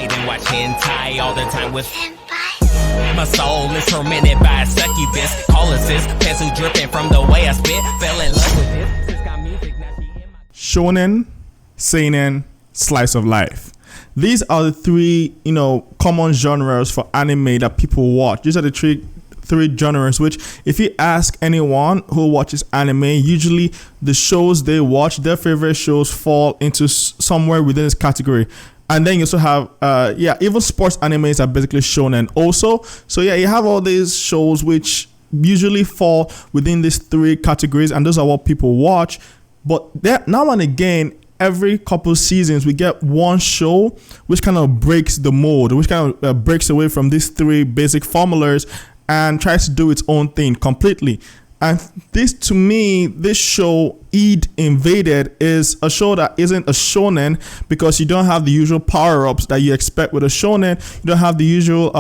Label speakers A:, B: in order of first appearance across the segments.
A: read and watch hentai all the time with my soul is tormented by a succubus. Call assist, pencil dripping from the way I spit. Fell in love with this. Sis got music, now she in my
B: Shonen, seinen, slice of life. These are the three, common genres for anime that people watch. These are the three genres which, if you ask anyone who watches anime, usually the shows they watch, their favorite shows fall into somewhere within this category. And then you also have even sports animes are basically shonen also. So yeah, you have all these shows which usually fall within these three categories, and those are what people watch. But now and again, every couple seasons, we get one show which kind of breaks the mold, which kind of breaks away from these three basic formulas and tries to do its own thing completely. And this, to me, this show, Eid Invaded, is a show that isn't a shonen because you don't have the usual power-ups that you expect with a shonen. You don't have the usual,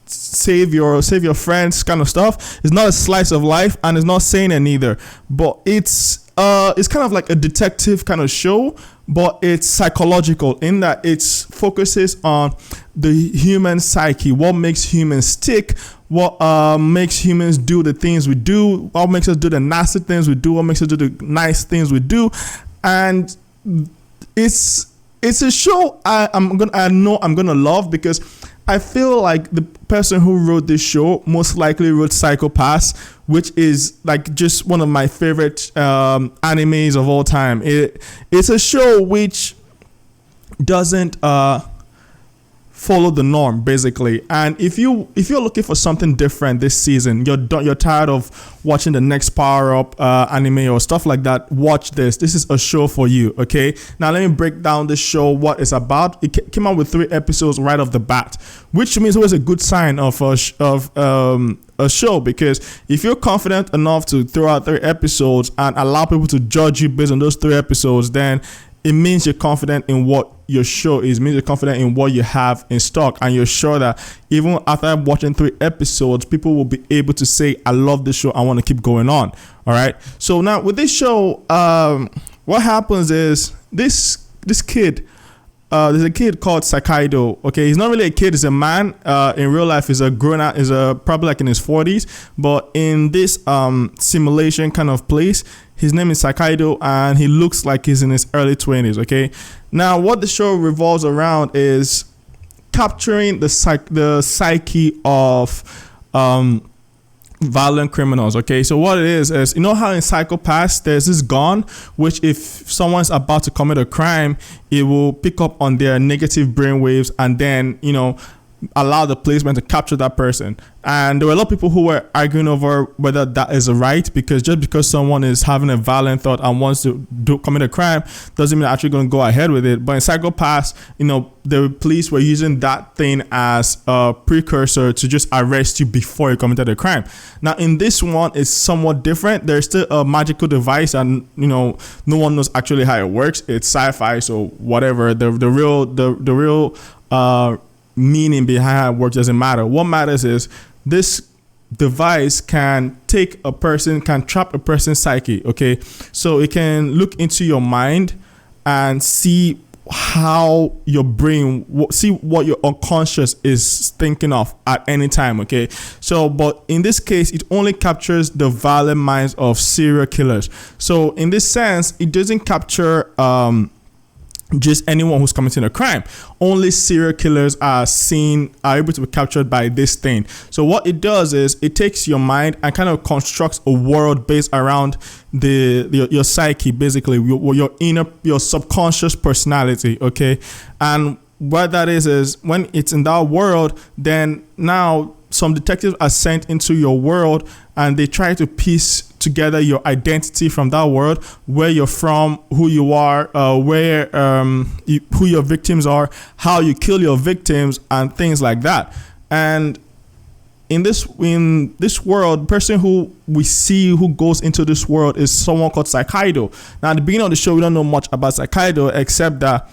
B: save your friends kind of stuff. It's not a slice of life, and it's not seinen either. But it's kind of like a detective kind of show, but it's psychological in that it focuses on the human psyche, what makes humans tick, what makes humans do the things we do, what makes us do the nasty things we do, what makes us do the nice things we do. And it's a show I know I'm gonna love, because I feel like the person who wrote this show most likely wrote Psycho Pass, which is like just one of my favorite animes of all time. It's a show which doesn't follow the norm, basically. And if you're looking for something different this season, you're tired of watching the next Power Up anime or stuff like that, watch this. This is a show for you. Okay, now let me break down the show, what it's about. It came out with 3 episodes right off the bat, which means it was a good sign of a show, because if you're confident enough to throw out 3 episodes and allow people to judge you based on those 3 episodes, then it means you're confident in what your show is. It means you're confident in what you have in stock, and you're sure that even after watching 3 episodes, people will be able to say, I love this show, I want to keep going on. All right, so now with this show, what happens is this kid, there's a kid called Sakaido. Okay, he's not really a kid, he's a man. In real life, he's a grown up, is probably like in his 40s, but in this simulation kind of place, his name is Sakaido, and he looks like he's in his early 20s. Okay, now what the show revolves around is capturing the psyche of violent criminals. Okay, so what it is how in Psycho Pass there's this gun which, if someone's about to commit a crime, it will pick up on their negative brainwaves and then allow the policeman to capture that person. And there were a lot of people who were arguing over whether that is right, because just because someone is having a violent thought and wants to commit a crime doesn't mean they're actually going to go ahead with it. But in Psycho Pass, the police were using that thing as a precursor to just arrest you before you committed a crime. Now in this one, it's somewhat different. There's still a magical device, and no one knows actually how it works. It's sci-fi, so whatever. The real meaning behind how it works doesn't matter. What matters is this device can trap a person's psyche. Okay, so it can look into your mind and see how your brain, see what your unconscious is thinking of at any time. Okay, so but in this case, it only captures the violent minds of serial killers. So in this sense, it doesn't capture just anyone who's committing a crime. Only serial killers are able to be captured by this thing. So what it does is it takes your mind and kind of constructs a world based around your psyche, basically your subconscious personality. Okay, and what that is when it's in that world, then now some detectives are sent into your world and they try to piece together your identity from that world, where you're from, who you are, who your victims are, how you kill your victims, and things like that. And in this world, the person who we see who goes into this world is someone called Sakaido. Now at the beginning of the show, we don't know much about Sakaido except that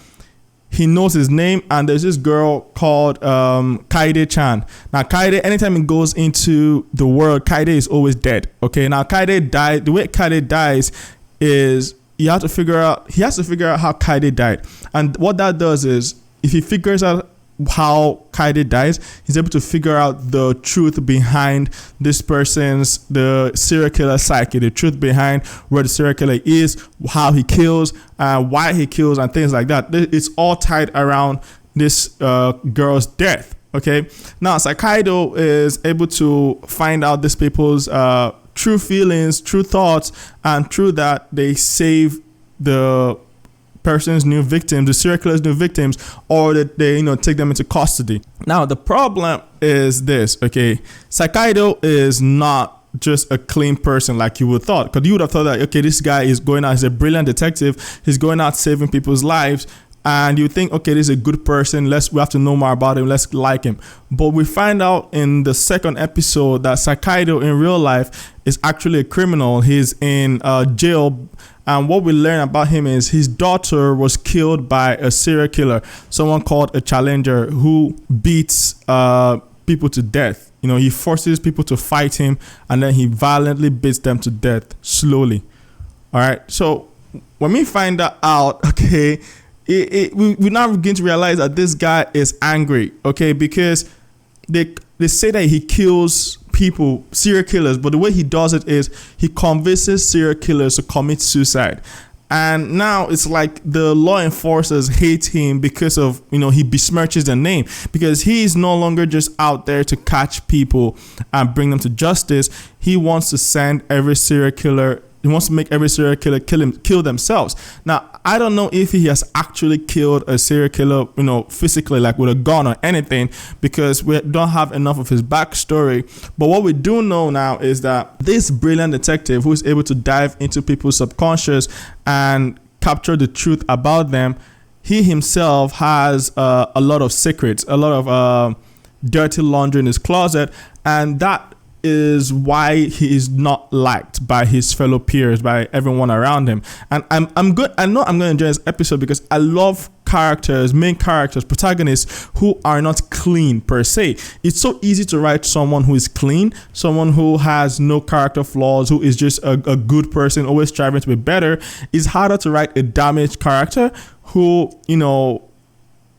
B: he knows his name, and there's this girl called Kaede-chan. Now Kaede, anytime he goes into the world, Kaede is always dead. Okay, now Kaede died. The way Kaede dies is he has to figure out how Kaede died, and what that does is if he figures out how Kaide dies, he's able to figure out the truth behind this person's, the serial killer psyche, the truth behind where the serial killer is, how he kills, why he kills, and things like that. It's all tied around this girl's death. Okay, now Saikaido is able to find out these people's true feelings, true thoughts, and through that they save the person's new victims, the serial killer's new victims, or that they take them into custody. Now the problem is this, okay? Saikaido is not just a clean person like you would thought, because you would have thought that, okay, this guy is going out, he's a brilliant detective, he's going out saving people's lives, and you think, okay, this is a good person, we have to know more about him, let's like him. But we find out in the second episode that Saikaido in real life is actually a criminal. He's in jail. And what we learn about him is his daughter was killed by a serial killer, someone called a challenger who beats people to death. He forces people to fight him, and then he violently beats them to death slowly. All right. So when we find that out, okay, we now begin to realize that this guy is angry, okay, because they say that he kills people, serial killers, but the way he does it is he convinces serial killers to commit suicide. And now it's like the law enforcers hate him because of, he besmirches their name, because he is no longer just out there to catch people and bring them to justice. He wants to send every serial killer. He wants to make every serial killer kill themselves. Now, I don't know if he has actually killed a serial killer, physically, like with a gun or anything, because we don't have enough of his backstory. But what we do know now is that this brilliant detective who is able to dive into people's subconscious and capture the truth about them, he himself has a lot of secrets, a lot of dirty laundry in his closet, and that is why he is not liked by his fellow peers, by everyone around him. And I'm good. I know I'm going to enjoy this episode because I love main characters, protagonists who are not clean per se. It's so easy to write someone who is clean, someone who has no character flaws, who is just a good person, always striving to be better. It's harder to write a damaged character who,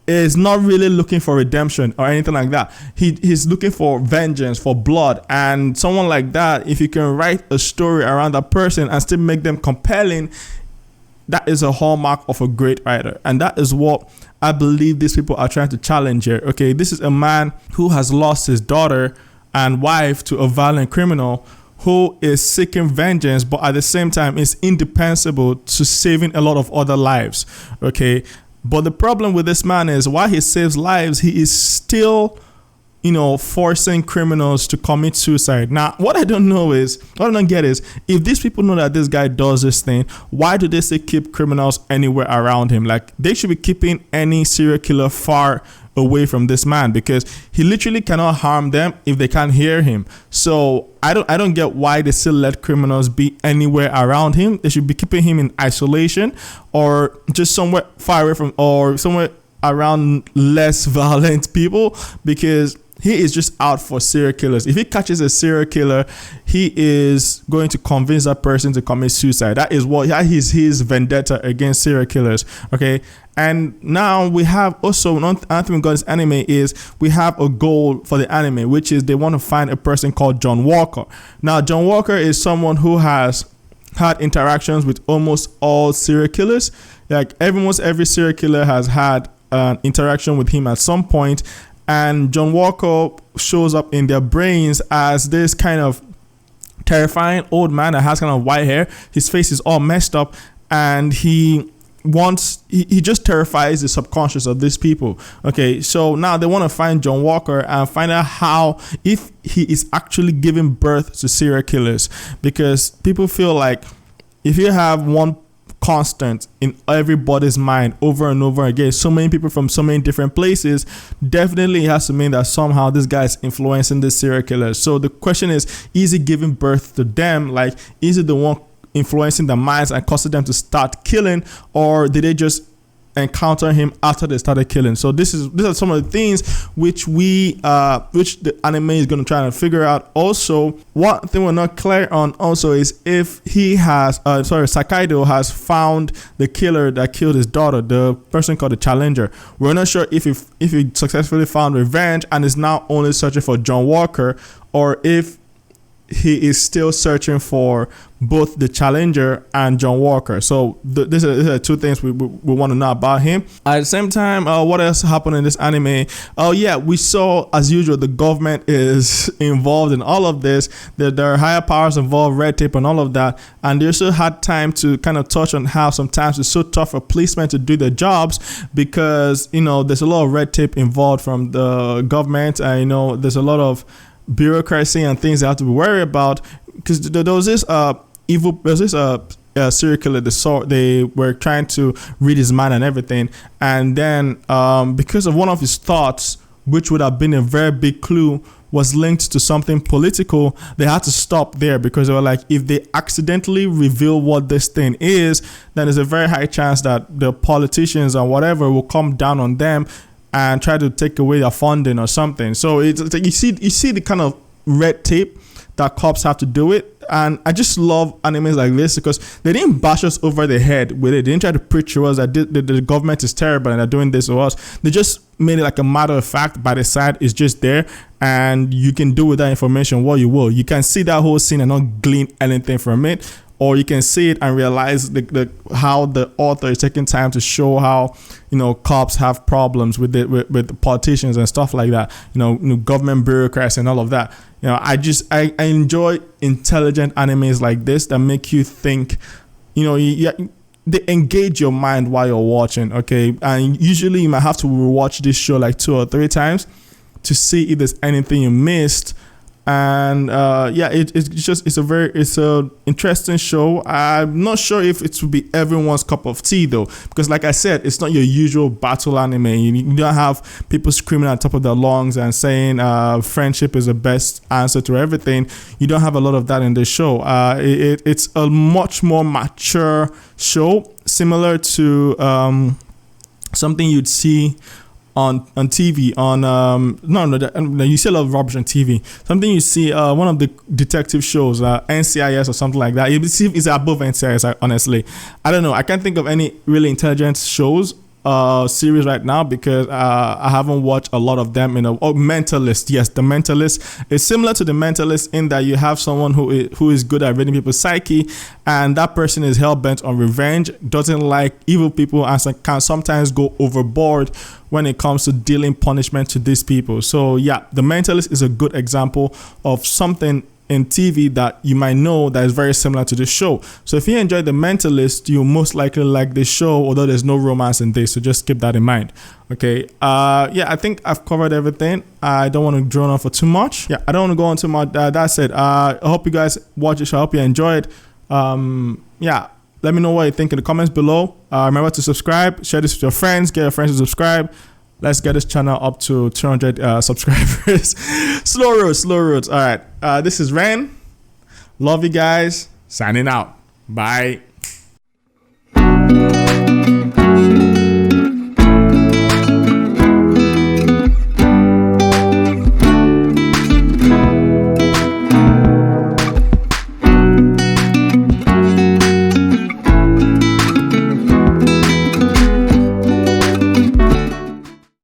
B: is not really looking for redemption or anything like that. He's looking for vengeance, for blood. And someone like that, if you can write a story around that person and still make them compelling, that is a hallmark of a great writer. And that is what I believe these people are trying to challenge here. Okay, this is a man who has lost his daughter and wife to a violent criminal who is seeking vengeance, but at the same time is indispensable to saving a lot of other lives. Okay. But the problem with this man is while he saves lives, he is still, forcing criminals to commit suicide. Now, what I don't get is, if these people know that this guy does this thing, why do they still keep criminals anywhere around him? Like, they should be keeping any serial killer far away from this man, because he literally cannot harm them if they can't hear him. So I don't get why they still let criminals be anywhere around him. They should be keeping him in isolation, or just somewhere far away from, or somewhere around less violent people, because he is just out for serial killers. If he catches a serial killer, he is going to convince that person to commit suicide. That is his vendetta against serial killers. Okay. And now we have also another thing we got this anime is we have a goal for the anime, which is they want to find a person called John Walker. Now, John Walker is someone who has had interactions with almost all serial killers. Like almost every serial killer has had an interaction with him at some point. And John Walker shows up in their brains as this kind of terrifying old man that has kind of white hair. His face is all messed up, and he just terrifies the subconscious of these people. Okay, so now they want to find John Walker and find out if he is actually giving birth to serial killers, because people feel like if you have one constant in everybody's mind over and over again, so many people from so many different places, definitely it has to mean that somehow this guy is influencing the serial killers. So the question is he giving birth to them? Like, is it the one influencing their minds and causing them to start killing, or did they just encounter him after they started killing. So these are some of the things which which the anime is going to try to figure out. Also, one thing we're not clear on also is if he has Sakaido has found the killer that killed his daughter, the person called the Challenger. We're not sure if he successfully found revenge and is now only searching for John Walker, or if he is still searching for both the Challenger and John Walker. So these are two things we want to know about him. At the same time, what else happened in this anime? Oh yeah, we saw, as usual, the government is involved in all of this. There are higher powers involved, red tape and all of that. And they also had time to kind of touch on how sometimes it's so tough for policemen to do their jobs because, there's a lot of red tape involved from the government. And, there's a lot of bureaucracy and things they have to be worried about, because there was this serial killer they were trying to read his mind and everything, and then because of one of his thoughts, which would have been a very big clue, was linked to something political, they had to stop there because they were like, if they accidentally reveal what this thing is, then there's a very high chance that the politicians or whatever will come down on them and try to take away their funding or something. So it's like you see the kind of red tape that cops have to do it. And I just love animes like this because they didn't bash us over the head with it. They didn't try to preach to us that the government is terrible and they're doing this to us. They just made it like a matter of fact. By the side, it's just there, and you can do with that information what you will. You can see that whole scene and not glean anything from it, or you can see it and realize how the author is taking time to show how cops have problems with the politicians and stuff like that. Government bureaucrats and all of that. I enjoy intelligent animes like this that make you think. They engage your mind while you're watching. Okay, and usually you might have to rewatch this show like 2 or 3 times to see if there's anything you missed. And it's a interesting show. I'm not sure if it will be everyone's cup of tea though, because like I said, it's not your usual battle anime. You don't have people screaming at the top of their lungs and saying friendship is the best answer to everything. You don't have a lot of that in this show. It's a much more mature show, similar to something you'd see on TV, you see a lot of rubbish on TV. Something you see, one of the detective shows, NCIS or something like that. It's above NCIS, honestly. I don't know. I can't think of any really intelligent shows, series right now because I haven't watched a lot of them. Mentalist. Yes, The Mentalist is similar to The Mentalist in that you have someone who is good at reading people's psyche, and that person is hell-bent on revenge, doesn't like evil people, and can sometimes go overboard when it comes to dealing punishment to these people. So yeah, The Mentalist is a good example of something in TV that you might know that is very similar to this show. So if you enjoy The Mentalist, you most likely like this show, although there's no romance in this, so just keep that in mind. Okay, I think I've covered everything. I don't want to drone on for too much. I don't want to go on too much. That said, I hope you guys watch it. I hope you enjoy it. Let me know what you think in the comments below. Remember to subscribe, share this with your friends, get your friends to subscribe. Let's get this channel up to 200 subscribers. Slow roads. All right. This is Ren. Love you guys. Signing out. Bye.